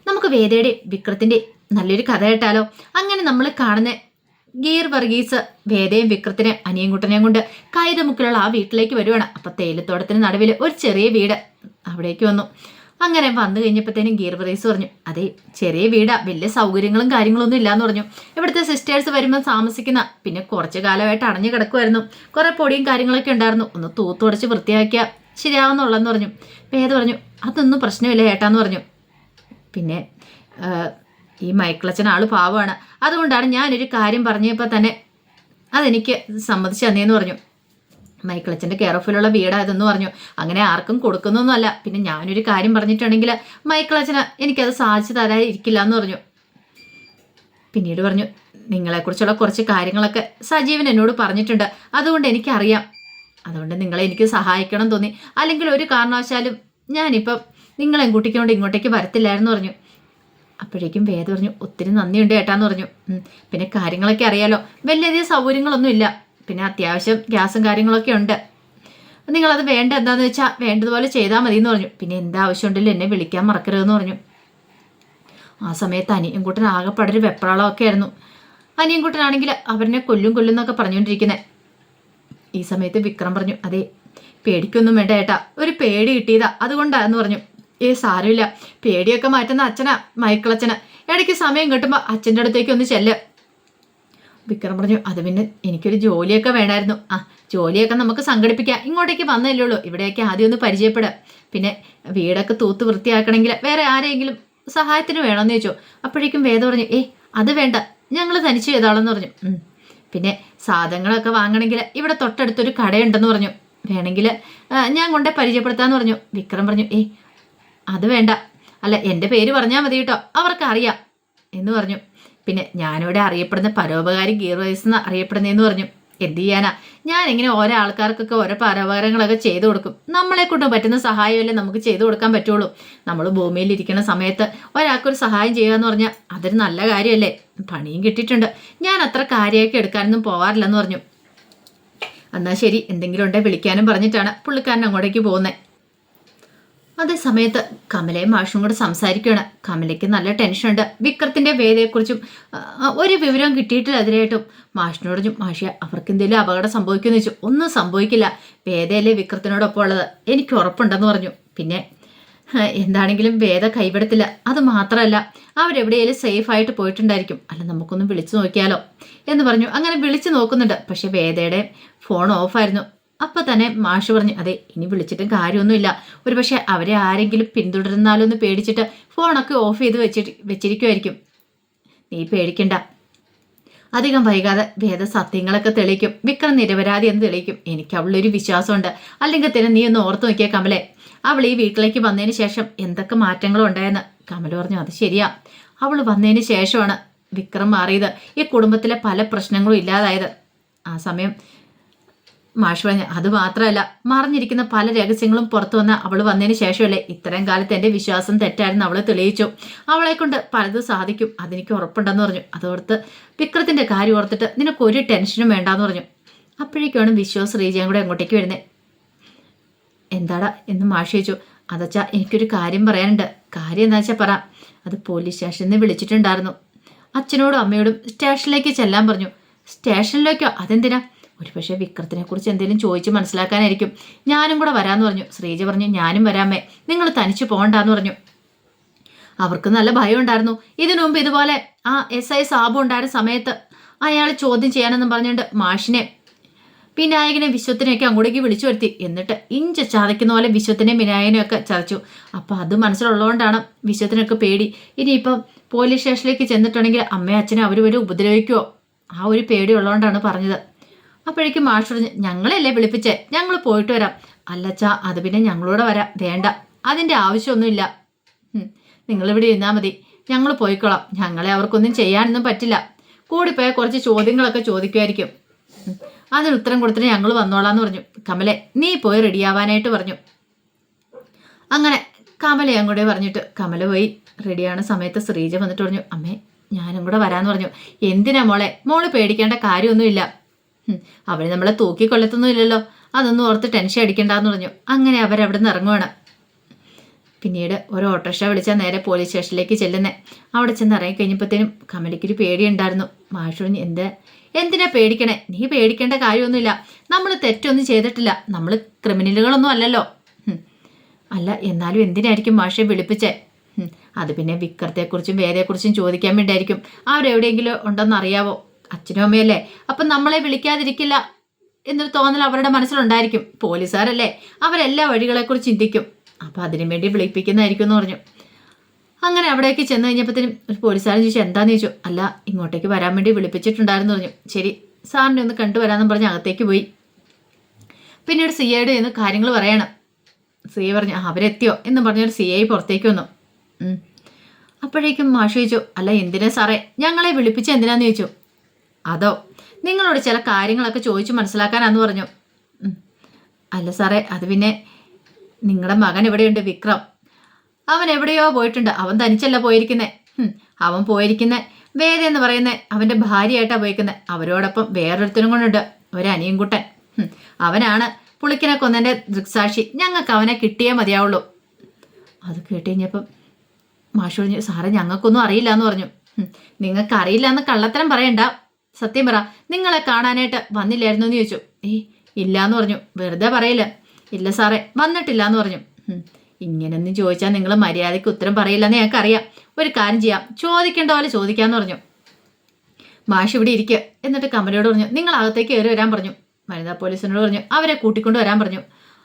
നമുക്ക് വേദയുടെ വിക്രത്തിന്റെ നല്ലൊരു കഥ കേട്ടാലോ? അങ്ങനെ നമ്മൾ കാണുന്ന ഗീർ വർഗീസ് വേദയും വിക്രത്തിനെ അനിയൻകുട്ടനെയും കൊണ്ട് കൈതമുക്കിലുള്ള ആ വീട്ടിലേക്ക് വരുവാണ്. അപ്പൊ തേയിലത്തോട്ടത്തിന് നടുവിൽ ഒരു ചെറിയ വീട് അവിടേക്ക് വന്നു. അങ്ങനെ വന്നു കഴിഞ്ഞപ്പോഴത്തേനും ഗീർ വർഗീസ് പറഞ്ഞു, അതെ ചെറിയ വീടാ, വലിയ സൗകര്യങ്ങളും കാര്യങ്ങളൊന്നും ഇല്ലാന്ന് പറഞ്ഞു. ഇവിടുത്തെ സിസ്റ്റേഴ്സ് വരുമ്പോൾ താമസിക്കുന്ന, പിന്നെ കുറച്ചു കാലമായിട്ട് അടഞ്ഞു കിടക്കുമായിരുന്നു. കുറെ പൊടിയും കാര്യങ്ങളൊക്കെ ഉണ്ടായിരുന്നു, ഒന്ന് തൂത്തുടച്ച് വൃത്തിയാക്കിയാൽ ശരിയാവുന്നുള്ളെന്ന് പറഞ്ഞു. വേദ പറഞ്ഞു, അതൊന്നും പ്രശ്നമില്ല ഏട്ടാന്ന് പറഞ്ഞു. പിന്നെ ഈ മൈക്കിളച്ചൻ ആള് പാവമാണ്, അതുകൊണ്ടാണ് ഞാനൊരു കാര്യം പറഞ്ഞപ്പോൾ തന്നെ അതെനിക്ക് സമ്മതിച്ചു തന്നേന്ന് പറഞ്ഞു. മൈക്കിളച്ചൻ്റെ കെയർ ഓഫിലുള്ള വീടായതെന്ന് പറഞ്ഞു. അങ്ങനെ ആർക്കും കൊടുക്കുന്നൊന്നുമല്ല. പിന്നെ ഞാനൊരു കാര്യം പറഞ്ഞിട്ടുണ്ടെങ്കിൽ മൈക്കിളച്ചന് എനിക്കത് സാധിച്ചു തരാതിരിക്കില്ല എന്ന് പറഞ്ഞു. പിന്നീട് പറഞ്ഞു, നിങ്ങളെക്കുറിച്ചുള്ള കുറച്ച് കാര്യങ്ങളൊക്കെ സജീവൻ എന്നോട് പറഞ്ഞിട്ടുണ്ട്, അതുകൊണ്ട് എനിക്കറിയാം. അതുകൊണ്ട് നിങ്ങളെ എനിക്ക് സഹായിക്കണം തോന്നി, അല്ലെങ്കിൽ ഒരു കാരണവശാലും ഞാനിപ്പം നിങ്ങളെ കൂട്ടിക്കൊണ്ട് ഇങ്ങോട്ടേക്ക് വരത്തില്ലായിരുന്നു പറഞ്ഞു. അപ്പോഴേക്കും വേദ പറഞ്ഞു, ഒത്തിരി നന്ദിയുണ്ട് ഏട്ടാന്ന് പറഞ്ഞു. പിന്നെ കാര്യങ്ങളൊക്കെ അറിയാലോ, വലിയധികം സൗകര്യങ്ങളൊന്നും ഇല്ല, പിന്നെ അത്യാവശ്യം ഗ്യാസും കാര്യങ്ങളൊക്കെ ഉണ്ട്. നിങ്ങളത് വേണ്ട എന്താണെന്ന് വെച്ചാൽ വേണ്ടതുപോലെ ചെയ്താൽ മതി എന്ന് പറഞ്ഞു. പിന്നെ എന്താ ആവശ്യമുണ്ടല്ലോ എന്നെ വിളിക്കാൻ മറക്കരുതെന്ന് പറഞ്ഞു. ആ സമയത്ത് അനിയൻകുട്ടൻ ആകെപ്പാടൊരു വെപ്രാളമൊക്കെ ആയിരുന്നു. അനിയൻകുട്ടനാണെങ്കിൽ അവരെ കൊല്ലും എന്നൊക്കെ പറഞ്ഞുകൊണ്ടിരിക്കുന്നത്. ഈ സമയത്ത് വിക്രം പറഞ്ഞു, അതെ പേടിക്കൊന്നും വേണ്ട ഏട്ടാ, ഒരു പേടി കിട്ടിയതാ, അതുകൊണ്ടാന്ന് പറഞ്ഞു. സാരമില്ല, പേടിയൊക്കെ മാറ്റുന്ന അച്ഛനാ മൈക്കിളച്ഛന്, ഇടയ്ക്ക് സമയം കിട്ടുമ്പോൾ അച്ഛൻ്റെ അടുത്തേക്ക് ഒന്ന് ചെല്ല്. വിക്രം പറഞ്ഞു, അത് പിന്നെ എനിക്കൊരു ജോലിയൊക്കെ വേണമായിരുന്നു. ജോലിയൊക്കെ നമുക്ക് സംഘടിപ്പിക്കാം, ഇങ്ങോട്ടേക്ക് വന്നല്ലേ ഉള്ളൂ, ഇവിടെയൊക്കെ ആദ്യം ഒന്ന് പരിചയപ്പെടുക. പിന്നെ വീടൊക്കെ തൂത്ത് വൃത്തിയാക്കണമെങ്കിൽ വേറെ ആരെങ്കിലും സഹായത്തിന് വേണമെന്ന് ചോദിച്ചു. അപ്പോഴേക്കും വേദ പറഞ്ഞു, അത് വേണ്ട, ഞങ്ങൾ തനിച്ച് ചെയ്താളെന്ന് പറഞ്ഞു. പിന്നെ സാധനങ്ങളൊക്കെ വാങ്ങണമെങ്കിൽ ഇവിടെ തൊട്ടടുത്തൊരു കടയുണ്ടെന്ന് പറഞ്ഞു, വേണമെങ്കിൽ ഞാൻ കൊണ്ടേ പരിചയപ്പെടുത്താമെന്ന് പറഞ്ഞു. വിക്രം പറഞ്ഞു, അത് വേണ്ട, അല്ല എൻ്റെ പേര് പറഞ്ഞാൽ മതി കേട്ടോ, അവർക്കറിയാം എന്ന് പറഞ്ഞു. പിന്നെ ഞാനിവിടെ അറിയപ്പെടുന്ന പരോപകാരി ഗീർ വൈസ് എന്ന് അറിയപ്പെടുന്നതെന്ന് പറഞ്ഞു. എന്ത് ചെയ്യാനാ, ഞാനിങ്ങനെ ഓരോ ആൾക്കാർക്കൊക്കെ ഓരോ പരോപകാരങ്ങളൊക്കെ ചെയ്തു കൊടുക്കും. നമ്മളെ കൊണ്ട് പറ്റുന്ന സഹായമല്ലേ നമുക്ക് ചെയ്തു കൊടുക്കാൻ പറ്റുള്ളൂ. നമ്മൾ ഭൂമിയിൽ ഇരിക്കുന്ന സമയത്ത് ഒരാൾക്കൊരു സഹായം ചെയ്യുക എന്ന് പറഞ്ഞാൽ അതൊരു നല്ല കാര്യമല്ലേ, പണിയും കിട്ടിയിട്ടുണ്ട്. ഞാൻ അത്ര കാര്യമൊക്കെ എടുക്കാനൊന്നും പോവാറില്ലെന്ന് പറഞ്ഞു. എന്നാൽ ശരി, എന്തെങ്കിലും ഉണ്ടെങ്കിൽ വിളിക്കാനും പറഞ്ഞിട്ടാണ് പുള്ളിക്കാരൻ അങ്ങോട്ടേക്ക് പോകുന്നത്. അതേ സമയത്ത് കമലയും മാഷും കൂടെ സംസാരിക്കുകയാണ്. കമലയ്ക്ക് നല്ല ടെൻഷനുണ്ട്. വിക്രത്തിന്റെ വേദയെക്കുറിച്ചും ഒരു വിവരവും കിട്ടിയിട്ടില്ല അതിനായിട്ടും. മാഷിനോട് പറഞ്ഞു, മാഷിയ അവർക്ക് എന്തെങ്കിലും അപകടം സംഭവിക്കുമെന്ന് വെച്ചു. ഒന്നും സംഭവിക്കില്ല, വേദയല്ലേ വിക്രത്തിനോടൊപ്പം ഉള്ളത്, എനിക്ക് ഉറപ്പുണ്ടെന്ന് പറഞ്ഞു. പിന്നെ എന്താണെങ്കിലും വേദ കൈവിടത്തില്ല, അത് മാത്രമല്ല അവരെവിടെയെങ്കിലും സേഫായിട്ട് പോയിട്ടുണ്ടായിരിക്കും. അല്ല നമുക്കൊന്ന് വിളിച്ചു നോക്കിയാലോ എന്ന് പറഞ്ഞു. അങ്ങനെ വിളിച്ചു നോക്കുന്നുണ്ട്, പക്ഷെ വേദയുടെ ഫോൺ ഓഫായിരുന്നു. അപ്പൊ തന്നെ മാഷ് പറഞ്ഞു, അതെ ഇനി വിളിച്ചിട്ടും കാര്യമൊന്നുമില്ല, ഒരു പക്ഷെ അവരെ ആരെങ്കിലും പിന്തുടരുന്നാലോ എന്ന് പേടിച്ചിട്ട് ഫോണൊക്കെ ഓഫ് ചെയ്ത് വെച്ചിരിക്കുമായിരിക്കും. നീ പേടിക്കണ്ട, അധികം വൈകാതെ വേദ സത്യങ്ങളൊക്കെ തെളിയിക്കും, വിക്രം നിരപരാധി എന്ന് തെളിയിക്കും. എനിക്ക് അവളൊരു വിശ്വാസമുണ്ട്. അല്ലെങ്കിൽ തന്നെ നീ ഒന്ന് ഓർത്ത് നോക്കിയ കമലെ, അവൾ ഈ വീട്ടിലേക്ക് വന്നതിന് ശേഷം എന്തൊക്കെ മാറ്റങ്ങളും ഉണ്ടായെന്ന്. കമല പറഞ്ഞു, അത് ശരിയാ, അവൾ വന്നതിന് ശേഷമാണ് വിക്രം മാറിയത്, ഈ കുടുംബത്തിലെ പല പ്രശ്നങ്ങളും ഇല്ലാതായത്. ആ സമയം മാഷ് പറഞ്ഞു, അത് മാത്രമല്ല മറിഞ്ഞിരിക്കുന്ന പല രഹസ്യങ്ങളും പുറത്തു വന്ന അവൾ വന്നതിന് ശേഷമല്ലേ. ഇത്രയും കാലത്ത് എൻ്റെ വിശ്വാസം തെറ്റായിരുന്നു അവൾ തെളിയിച്ചു. അവളെ കൊണ്ട് പലതും സാധിക്കും, അതെനിക്ക് ഉറപ്പുണ്ടെന്ന് പറഞ്ഞു. അതോർത്ത് വിക്രത്തിന്റെ കാര്യം ഓർത്തിട്ട് നിനക്കൊരു ടെൻഷനും വേണ്ടാന്ന് പറഞ്ഞു. അപ്പോഴേക്കാണ് വിശ്വാസ് ശ്രീജയും കൂടെ അങ്ങോട്ടേക്ക് വരുന്നത്. എന്താടാ എന്ന് മാഷ് ചോദിച്ചു. അതച്ചാ എനിക്കൊരു കാര്യം പറയാനുണ്ട്. കാര്യം എന്താ വെച്ചാൽ പറ. അത് പോലീസ് സ്റ്റേഷനിൽ നിന്ന് വിളിച്ചിട്ടുണ്ടായിരുന്നു. അച്ഛനോടും അമ്മയോടും സ്റ്റേഷനിലേക്ക് ചെല്ലാൻ പറഞ്ഞു. സ്റ്റേഷനിലേക്കോ? അതെന്തിനാ? ഒരു പക്ഷേ വിക്രത്തിനെ കുറിച്ച് എന്തെങ്കിലും ചോദിച്ച് മനസ്സിലാക്കാനായിരിക്കും. ഞാനും കൂടെ വരാമെന്ന് പറഞ്ഞു. ശ്രീജ പറഞ്ഞു, ഞാനും വരാമേ, നിങ്ങൾ തനിച്ചു പോകണ്ടെന്ന് പറഞ്ഞു. അവർക്ക് നല്ല ഭയം ഉണ്ടായിരുന്നു. ഇതിനു മുമ്പ് ഇതുപോലെ SI സാബു ഉണ്ടായിരുന്ന സമയത്ത് അയാൾ ചോദ്യം ചെയ്യാനെന്നും പറഞ്ഞുകൊണ്ട് മാഷിനെ വിനായകനെ വിശ്വത്തിനെയൊക്കെ അങ്ങോട്ടേക്ക് വിളിച്ചു വരുത്തി. എന്നിട്ട് ഇഞ്ച ചതയ്ക്കുന്ന പോലെ വിശ്വത്തിനെയും വിനായകനെയും ഒക്കെ ചതച്ചു. അപ്പം അത് മനസ്സിലുള്ളതുകൊണ്ടാണ് വിശ്വത്തിനൊക്കെ പേടി. ഇനിയിപ്പം പോലീസ് സ്റ്റേഷനിലേക്ക് ചെന്നിട്ടുണ്ടെങ്കിൽ അമ്മയും അച്ഛനെ അവർ വരെ ഉപദ്രവിക്കുമോ, ആ ഒരു പേടി ഉള്ളതുകൊണ്ടാണ് പറഞ്ഞത്. അപ്പോഴേക്കും മാഷ് പറഞ്ഞു, ഞങ്ങളെല്ലേ വിളിപ്പിച്ചേ, ഞങ്ങൾ പോയിട്ട് വരാം. അല്ലച്ചാ അത് പിന്നെ ഞങ്ങളൂടെ വരാം. വേണ്ട, അതിൻ്റെ ആവശ്യമൊന്നുമില്ല, നിങ്ങളിവിടെ ഇരുന്നാൽ മതി, ഞങ്ങൾ പോയിക്കോളാം. ഞങ്ങളെ അവർക്കൊന്നും ചെയ്യാനൊന്നും പറ്റില്ല, കൂടിപ്പോയാൽ കുറച്ച് ചോദ്യങ്ങളൊക്കെ ചോദിക്കുമായിരിക്കും, അതിന് ഉത്തരം കൊടുത്തിട്ട് ഞങ്ങൾ വന്നോളാന്ന് പറഞ്ഞു. കമലെ നീ പോയി റെഡിയാവാനായിട്ട് പറഞ്ഞു. അങ്ങനെ കമല അങ്ങോട്ടേ പറഞ്ഞിട്ട് കമല പോയി റെഡിയാണ് സമയത്ത് ശ്രീജ വന്നിട്ട് പറഞ്ഞു, അമ്മേ ഞാനും കൂടെ വരാമെന്ന് പറഞ്ഞു. എന്തിനാ മോള് പേടിക്കേണ്ട കാര്യമൊന്നുമില്ല, അവർ നമ്മളെ തൂക്കിക്കൊള്ളത്തൊന്നും ഇല്ലല്ലോ, അതൊന്നും ഓർത്ത് ടെൻഷൻ അടിക്കണ്ടെന്ന് പറഞ്ഞു. അങ്ങനെ അവരവിടെ നിന്ന് ഇറങ്ങുവാണ്. പിന്നീട് ഒരു ഓട്ടോറിക്ഷ വിളിച്ചാൽ നേരെ പോലീസ് സ്റ്റേഷനിലേക്ക് ചെല്ലുന്നേ. അവിടെ ചെന്ന് ഇറങ്ങി കഴിഞ്ഞപ്പോഴത്തേനും കമലയ്ക്കൊരു പേടിയുണ്ടായിരുന്നു. മാഷ് പറഞ്ഞു, എന്തിനാ പേടിക്കണേ? നീ പേടിക്കേണ്ട കാര്യമൊന്നുമില്ല. നമ്മൾ തെറ്റൊന്നും ചെയ്തിട്ടില്ല. നമ്മൾ ക്രിമിനലുകളൊന്നും അല്ലല്ലോ. അല്ല, എന്നാലും എന്തിനായിരിക്കും മാഷെ വിളിപ്പിച്ചേ? അത് പിന്നെ വിക്രത്തെക്കുറിച്ചും വേദയെക്കുറിച്ചും ചോദിക്കാൻ വേണ്ടിയായിരിക്കും. അവരെവിടെയെങ്കിലും ഉണ്ടെന്ന് അറിയാവോ? അച്ഛനും അമ്മയല്ലേ, അപ്പം നമ്മളെ വിളിക്കാതിരിക്കില്ല എന്നൊരു തോന്നൽ അവരുടെ മനസ്സിലുണ്ടായിരിക്കും. പോലീസുകാരല്ലേ, അവരെല്ലാ വഴികളെക്കുറിച്ച് ചിന്തിക്കും. അപ്പം അതിനു വേണ്ടി വിളിപ്പിക്കുന്നതായിരിക്കും എന്ന് പറഞ്ഞു. അങ്ങനെ അവിടേക്ക് ചെന്ന് കഴിഞ്ഞപ്പോഴത്തേനും ഒരു പോലീസുകാരൻ ചോദിച്ചു, എന്താന്ന് ചോദിച്ചു. അല്ല, ഇങ്ങോട്ടേക്ക് വരാൻ വേണ്ടി വിളിപ്പിച്ചിട്ടുണ്ടായിരുന്നു പറഞ്ഞു. ശരി, സാറിനെ ഒന്ന് കണ്ടുവരാമെന്നും പറഞ്ഞ് അകത്തേക്ക് പോയി. പിന്നീട് സി ഐയുടെ എന്ന് കാര്യങ്ങൾ പറയണം. സി ഐ പറഞ്ഞു, അവരെത്തിയോ എന്ന് പറഞ്ഞൊരു സി ഐ പുറത്തേക്ക് വന്നു. അപ്പോഴേക്കും മാഷ് ചോദിച്ചു, അല്ല എന്തിനാ സാറേ ഞങ്ങളെ വിളിപ്പിച്ച് എന്തിനാന്ന് ചോദിച്ചു. അതോ നിങ്ങളോട് ചില കാര്യങ്ങളൊക്കെ ചോദിച്ചു മനസ്സിലാക്കാനാന്ന് പറഞ്ഞു. അല്ല സാറേ, അത് പിന്നെ നിങ്ങളുടെ മകൻ എവിടെയുണ്ട്? വിക്രം. അവൻ എവിടെയോ പോയിട്ടുണ്ട്. അവൻ തനിച്ചല്ല പോയിരിക്കുന്നേ. അവൻ പോയിരിക്കുന്നേ വേദ എന്ന് പറയുന്നേ അവൻ്റെ ഭാര്യയായിട്ടാണ് പോയിരിക്കുന്നത്. അവരോടൊപ്പം വേറൊരുത്തനും കൊണ്ടുണ്ട്, ഒരു അനിയൻകുട്ടൻ. അവനാണ് പുളിക്കിനെ കൊന്നതിൻ്റെ ദൃക്സാക്ഷി. ഞങ്ങൾക്ക് അവനെ കിട്ടിയേ മതിയാവുള്ളൂ. അത് കേട്ട് കഴിഞ്ഞപ്പം മാഷ് പറഞ്ഞു, സാറേ ഞങ്ങൾക്കൊന്നും അറിയില്ല എന്ന് പറഞ്ഞു. നിങ്ങൾക്ക് അറിയില്ല എന്ന് കള്ളത്തരം പറയണ്ട, സത്യം പറ. നിങ്ങളെ കാണാനായിട്ട് വന്നില്ലായിരുന്നു എന്ന് ചോദിച്ചു. ഇല്ല എന്ന് പറഞ്ഞു. വെറുതെ പറയില്ല. ഇല്ല സാറേ, വന്നിട്ടില്ല എന്ന് പറഞ്ഞു. ഇങ്ങനെയൊന്നും ചോദിച്ചാൽ നിങ്ങൾ മര്യാദയ്ക്ക് ഉത്തരം പറയില്ലെന്ന് ഞങ്ങൾക്കറിയാം. ഒരു കാര്യം ചെയ്യാം, ചോദിക്കേണ്ട പോലെ ചോദിക്കാമെന്ന് പറഞ്ഞു. മാഷ് ഇവിടെ ഇരിക്കുക. എന്നിട്ട് കമലയോട് പറഞ്ഞു, നിങ്ങൾ അകത്തേക്ക് കയറി വരാൻ പറഞ്ഞു. വനിതാ പോലീസിനോട് പറഞ്ഞു അവരെ കൂട്ടിക്കൊണ്ട് വരാൻ പറഞ്ഞു.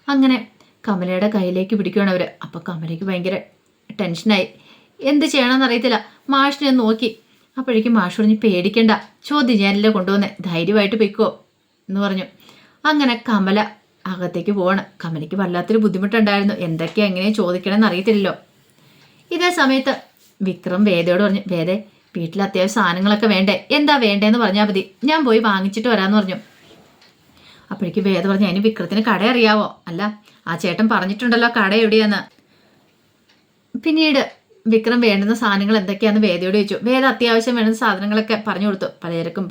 അങ്ങനെ കമലയുടെ കയ്യിലേക്ക് പിടിക്കുകയാണ് അവർ. അപ്പം കമലയ്ക്ക് ഭയങ്കര ടെൻഷനായി. എന്ത് ചെയ്യണമെന്ന് അറിയത്തില്ല. മാഷിനെ നോക്കി. അപ്പോഴേക്കും മാഷ് പറഞ്ഞു, പേടിക്കണ്ട, ചോദ്യം ഞാനല്ലേ കൊണ്ടുവന്നേ, ധൈര്യമായിട്ട് പൊയ്ക്കോ എന്ന് പറഞ്ഞു. അങ്ങനെ കമല അകത്തേക്ക് പോവാണ്. കമലയ്ക്ക് വല്ലാത്തൊരു ബുദ്ധിമുട്ടുണ്ടായിരുന്നു. എന്തൊക്കെയാ എങ്ങനെ ചോദിക്കണമെന്ന് അറിയത്തില്ലല്ലോ. ഇതേ സമയത്ത് വിക്രം വേദയോട് പറഞ്ഞു, വേദേ വീട്ടിൽ അത്യാവശ്യം സാധനങ്ങളൊക്കെ വേണ്ടേ? എന്താ വേണ്ടേന്ന് പറഞ്ഞാൽ മതി, ഞാൻ പോയി വാങ്ങിച്ചിട്ട് വരാമെന്ന് പറഞ്ഞു. അപ്പോഴേക്കും വേദ പറഞ്ഞു, അതിന് വിക്രത്തിന് കട അറിയാവോ? അല്ല, ആ ചേട്ടൻ പറഞ്ഞിട്ടുണ്ടല്ലോ കട എവിടെയാന്ന്. പിന്നീട് വിക്രം വേണ്ടുന്ന സാധനങ്ങൾ എന്തൊക്കെയാണെന്ന് വേദയോട് ചോദിച്ചു. വേദ അത്യാവശ്യം വേണ്ടുന്ന സാധനങ്ങളൊക്കെ പറഞ്ഞു കൊടുത്തു. പലചരക്കും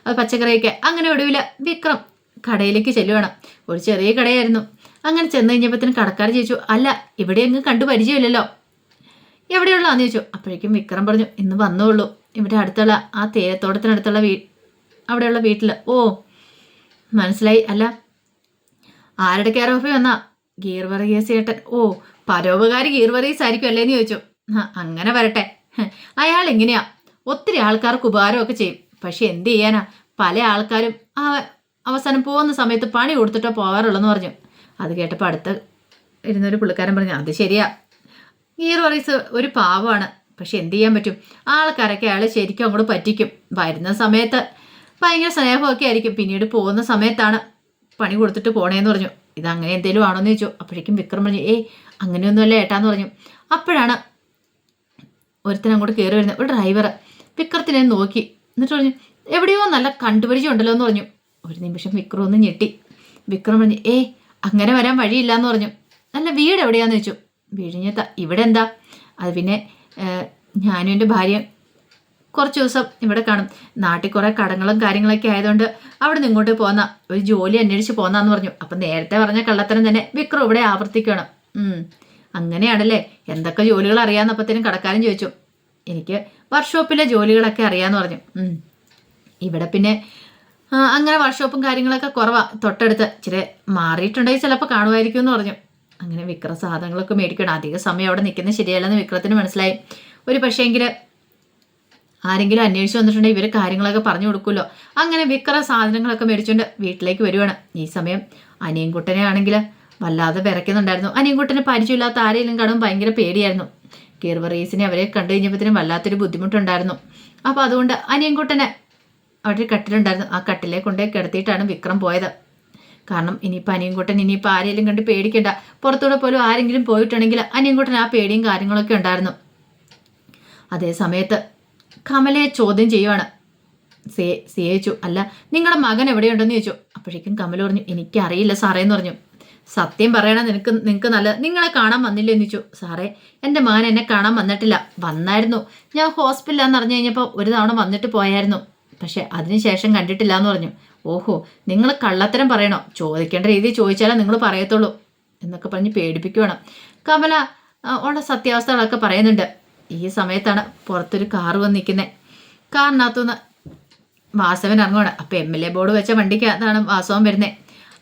അത് പച്ചക്കറിയൊക്കെ. അങ്ങനെ ഒടുവിൽ വിക്രം കടയിലേക്ക് ചെല്ലുവാണ്. ഒരു ചെറിയ കടയായിരുന്നു. അങ്ങനെ ചെന്ന് കഴിഞ്ഞപ്പോഴത്തേനും കടക്കാർ ചോദിച്ചു, അല്ല ഇവിടെ എങ്ങും കണ്ടു പരിചയമില്ലല്ലോ, എവിടെയുള്ളതാന്ന് ചോദിച്ചു. അപ്പോഴേക്കും വിക്രം പറഞ്ഞു, ഇന്ന് വന്നോളൂ, ഇവിടെ അടുത്തുള്ള ആ തേയിലത്തോട്ടത്തിനടുത്തുള്ള അവിടെയുള്ള വീട്ടിൽ. ഓ മനസ്സിലായി. അല്ല ആരുടെ കെയർ ഓഫിൽ വന്നാ? ഗീർ വർഗീസ് ചേട്ടൻ. ഓ പരോപകാരി ഗീർ വർഗീസ് ആയിരിക്കും അല്ലേന്ന് ചോദിച്ചു. അങ്ങനെ വരട്ടെ. അയാൾ എങ്ങനെയാ ഒത്തിരി ആൾക്കാർക്ക് ഉപകാരമൊക്കെ ചെയ്യും. പക്ഷെ എന്ത് ചെയ്യാനാ, പല ആൾക്കാരും അവസാനം പോകുന്ന സമയത്ത് പണി കൊടുത്തിട്ടോ പോകാറുള്ളെന്ന് പറഞ്ഞു. അത് കേട്ടപ്പോൾ അടുത്ത് ഇരുന്നൊരു പുള്ളിക്കാരൻ പറഞ്ഞു, അത് ശരിയാ, ഗീർ വർഗീസ് ഒരു പാവമാണ്. പക്ഷെ എന്ത് ചെയ്യാൻ പറ്റും, ആൾക്കാരൊക്കെ അയാൾ ശരിക്കും അങ്ങോട്ട് പറ്റിക്കും. വരുന്ന സമയത്ത് ഭയങ്കര സ്നേഹമൊക്കെ ആയിരിക്കും, പിന്നീട് പോകുന്ന സമയത്താണ് പണി കൊടുത്തിട്ട് പോണേന്ന് പറഞ്ഞു. ഇതങ്ങനെ എന്തേലും ആണോന്ന് ചോദിച്ചു. അപ്പോഴേക്കും വിക്രം പറഞ്ഞു, അങ്ങനെയൊന്നുമല്ല ഏട്ടാന്ന് പറഞ്ഞു. അപ്പോഴാണ് ഒരുത്തൻ അങ്ങോട്ട് കയറി വരുന്നത്, ഒരു ഡ്രൈവർ. വിക്രത്തിനെ നോക്കി. എന്നിട്ട് പറഞ്ഞു, എവിടെയോ നല്ല കണ്ടുപരിചയം ഉണ്ടല്ലോ എന്ന് പറഞ്ഞു. ഒരു നിമിഷം വിക്രം ഒന്ന് ഞെട്ടി. വിക്രം പറഞ്ഞു, അങ്ങനെ വരാൻ വഴിയില്ല എന്ന് പറഞ്ഞു. നല്ല വീട് എവിടെയാന്ന് ചോദിച്ചു. വിഴിഞ്ഞത്ത. ഇവിടെ എന്താ? അത് പിന്നെ ഞാനും എൻ്റെ ഭാര്യ കുറച്ച് ദിവസം ഇവിടെ കാണും. നാട്ടിൽ കുറേ കടങ്ങളും കാര്യങ്ങളൊക്കെ ആയതുകൊണ്ട് അവിടെ നിന്ന് ഇങ്ങോട്ട് പോന്ന ഒരു ജോലി അന്വേഷിച്ച് പോന്നാന്ന് പറഞ്ഞു. അപ്പം നേരത്തെ പറഞ്ഞ കള്ളത്തരം തന്നെ വിക്രം ഇവിടെ ആവർത്തിക്കണം. അങ്ങനെയാണല്ലേ, എന്തൊക്കെ ജോലികൾ അറിയാമെന്നപ്പത്തേനും കടക്കാരൻ ചോദിച്ചു. എനിക്ക് വർക്ക്ഷോപ്പിലെ ജോലികളൊക്കെ അറിയാമെന്ന് പറഞ്ഞു. ഇവിടെ പിന്നെ അങ്ങനെ വർക്ക്ഷോപ്പും കാര്യങ്ങളൊക്കെ കുറവാ, തൊട്ടടുത്ത് ഇച്ചിരി മാറിയിട്ടുണ്ടെങ്കിൽ ചിലപ്പോൾ കാണുമായിരിക്കും എന്ന് പറഞ്ഞു. അങ്ങനെ വിക്രം സാധനങ്ങളൊക്കെ മേടിക്കണം. അധിക സമയം അവിടെ നിൽക്കുന്നത് ശരിയല്ലെന്ന് വിക്രത്തിന് മനസ്സിലായി. ഒരു പക്ഷേങ്കിൽ ആരെങ്കിലും അന്വേഷിച്ച് വന്നിട്ടുണ്ടെങ്കിൽ ഇവർ കാര്യങ്ങളൊക്കെ പറഞ്ഞു കൊടുക്കുമല്ലോ. അങ്ങനെ വിക്രം സാധനങ്ങളൊക്കെ മേടിച്ചുകൊണ്ട് വീട്ടിലേക്ക് വരുവാണ്. ഈ സമയം അനിയൻകുട്ടനെ ആണെങ്കിൽ വല്ലാതെ വിറയ്ക്കുന്നുണ്ടായിരുന്നു. അനിയൻകുട്ടനെ പരിചയമില്ലാത്ത ആരെങ്കിലും കാണുമ്പോൾ ഭയങ്കര പേടിയായിരുന്നു. ഗീർ വർഗീസിനെ അവരെ കണ്ടു കഴിഞ്ഞപ്പോഴത്തേനും വല്ലാത്തൊരു ബുദ്ധിമുട്ടുണ്ടായിരുന്നു. അപ്പോൾ അതുകൊണ്ട് അനിയൻകുട്ടനെ അവിടെ ഒരു കട്ടിലുണ്ടായിരുന്നു, ആ കട്ടിലെ കൊണ്ടേ കിടത്തിയിട്ടാണ് വിക്രം പോയത്. കാരണം ഇനിയിപ്പോൾ അനിയൻകുട്ടൻ ഇനിയിപ്പോൾ ആരെങ്കിലും കണ്ട് പേടിക്കണ്ട. പുറത്തൂടെ പോലും ആരെങ്കിലും പോയിട്ടുണ്ടെങ്കിൽ അനിയൻകുട്ടൻ ആ പേടിയും കാര്യങ്ങളൊക്കെ ഉണ്ടായിരുന്നു. അതേ സമയത്ത് കമലയെ ചോദ്യം ചെയ്യുവാണ്. സിയേച്ചു, അല്ല നിങ്ങളുടെ മകൻ എവിടെയുണ്ടെന്ന് ചോദിച്ചു. അപ്പോഴേക്കും കമല പറഞ്ഞു, എനിക്കറിയില്ല സാറേ എന്ന് പറഞ്ഞു. സത്യം പറയണം, നിങ്ങൾക്ക് നല്ലത്. നിങ്ങളെ കാണാൻ വന്നില്ലെന്ന് ചോദിച്ചു. സാറേ എൻ്റെ മകൻ എന്നെ കാണാൻ വന്നിട്ടില്ല. വന്നായിരുന്നു, ഞാൻ ഹോസ്പിറ്റലാന്ന് അറിഞ്ഞു കഴിഞ്ഞപ്പോൾ ഒരു തവണ വന്നിട്ട് പോയായിരുന്നു. പക്ഷെ അതിനുശേഷം കണ്ടിട്ടില്ല എന്ന് പറഞ്ഞു. ഓഹോ, നിങ്ങൾ കള്ളത്തരം പറയണോ? ചോദിക്കേണ്ട രീതിയിൽ ചോദിച്ചാലേ നിങ്ങൾ പറയത്തുള്ളൂ എന്നൊക്കെ പറഞ്ഞ് പേടിപ്പിക്കുവാണ്. കമല ഉള്ള സത്യാവസ്ഥകളൊക്കെ പറയുന്നുണ്ട്. ഈ സമയത്താണ് പുറത്തൊരു കാറ് വന്ന് നിൽക്കുന്നത്. കാറിനകത്തുനിന്ന് വാസവൻ ഇറങ്ങുവാണ്. അപ്പം MLA ബോർഡ് വെച്ച വണ്ടിക്കകത്താണ് വാസവൻ വരുന്നത്.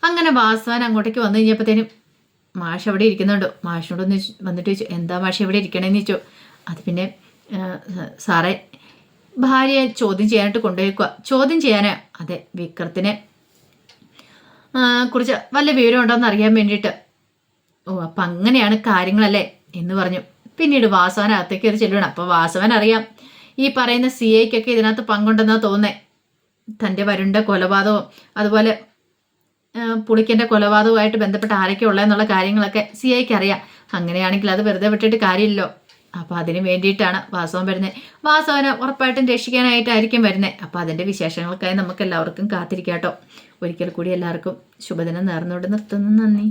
അങ്ങനെ വാസവൻ അങ്ങോട്ടേക്ക് വന്നു കഴിഞ്ഞപ്പോഴത്തേനും മാഷ് അവിടെ ഇരിക്കുന്നുണ്ട്. മാഷിനോടൊന്ന് വന്നിട്ട് ചോദിച്ചു, എന്താ മാഷ് ഇവിടെ ഇരിക്കണേന്ന് ചോദിച്ചു. അത് പിന്നെ സാറേ, ഭാര്യയെ ചോദ്യം ചെയ്യാനായിട്ട് കൊണ്ടുപോയിക്കുക. ചോദ്യം ചെയ്യാനാ? അതെ, വിക്രത്തിനെ കുറിച്ച് വല്ല വിവരം ഉണ്ടോയെന്ന് അറിയാൻ വേണ്ടിയിട്ട്. ഓ, അപ്പം അങ്ങനെയാണ് കാര്യങ്ങളല്ലേ എന്ന് പറഞ്ഞു. പിന്നീട് വാസവൻ അകത്തേക്ക് കയറി ചെല്ലണം. അപ്പോൾ വാസവൻ അറിയാം ഈ പറയുന്ന CIക്കൊക്കെ ഇതിനകത്ത് പങ്കുണ്ടെന്നാണ് തോന്നുന്നത്. തൻ്റെ വരുണിൻ്റെ കൊലപാതകവും അതുപോലെ പുളിക്കൻ്റെ കൊലപാതകവുമായിട്ട് ബന്ധപ്പെട്ട് ആരൊക്കെ ഉള്ളതെന്നുള്ള കാര്യങ്ങളൊക്കെ CIക്ക് അറിയാം. അങ്ങനെയാണെങ്കിൽ അത് വെറുതെ വിട്ടിട്ട് കാര്യമില്ലല്ലോ. അപ്പോൾ അതിന് വേണ്ടിയിട്ടാണ് വാസവൻ വരുന്നത്. വാസവനെ ഉറപ്പായിട്ടും രക്ഷിക്കാനായിട്ടായിരിക്കും വരുന്നത്. അപ്പോൾ അതിൻ്റെ വിശേഷങ്ങൾക്കായി നമുക്ക് എല്ലാവർക്കും കാത്തിരിക്കാം കേട്ടോ. ഒരിക്കൽ കൂടി എല്ലാവർക്കും ശുഭദിനം നേർന്നുകൊണ്ട് നിർത്തുന്നു. നന്ദി.